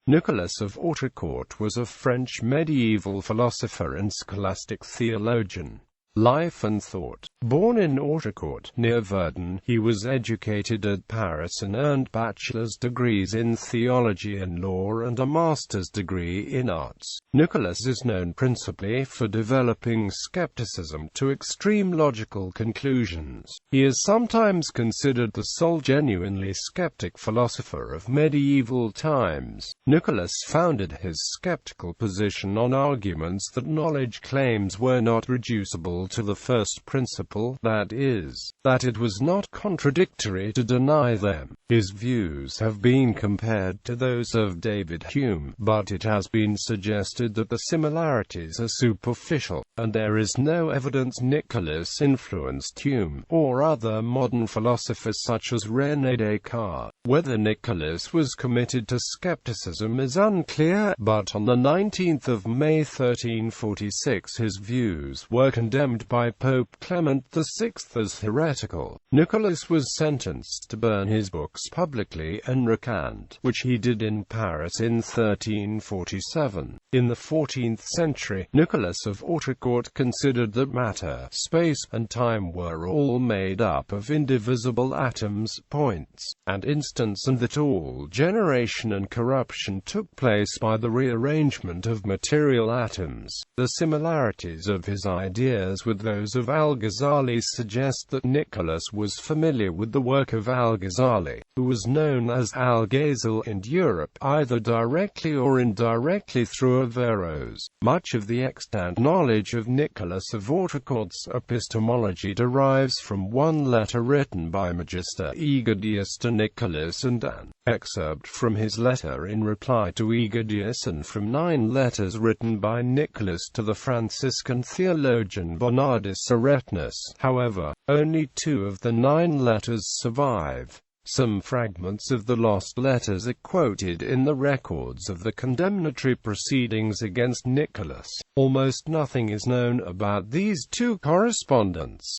Nicholas of Autrecourt was a French medieval philosopher and scholastic theologian. Life and thought. Born in Autrecourt, near Verdun, he was educated at Paris and earned bachelor's degrees in theology and law and a master's degree in arts. Nicholas is known principally for developing skepticism to extreme logical conclusions. He is sometimes considered the sole genuinely skeptic philosopher of medieval times. Nicholas founded his skeptical position on arguments that knowledge claims were not reducible to the first principle, that is, that it was not contradictory to deny them. His views have been compared to those of David Hume, but it has been suggested that the similarities are superficial, and there is no evidence Nicholas influenced Hume, or other modern philosophers such as René Descartes. Whether Nicholas was committed to skepticism is unclear, but on the 19th of May 1346 his views were condemned by Pope Clement VI as heretical. Nicholas was sentenced to burn his books publicly and recant, which he did in Paris in 1347. In the 14th century, Nicholas of Autrecourt considered that matter, space, and time were all made up of indivisible atoms, points, and instants, and that all generation and corruption took place by the rearrangement of material atoms. The similarities of his ideas with those of Al-Ghazali suggest that Nicholas was familiar with the work of Al-Ghazali, who was known as Al-Ghazal in Europe, either directly or indirectly through Averroes. Much of the extant knowledge of Nicholas of Autrecourt's epistemology derives from one letter written by Magister Aegodius to Nicholas and an excerpt from his letter in reply to Aegodius, and from 9 letters written by Nicholas to the Franciscan theologian Bernardus Aretnus. However, only 2 of the 9 letters survive. Some fragments of the lost letters are quoted in the records of the condemnatory proceedings against Nicholas. Almost nothing is known about these 2 correspondents.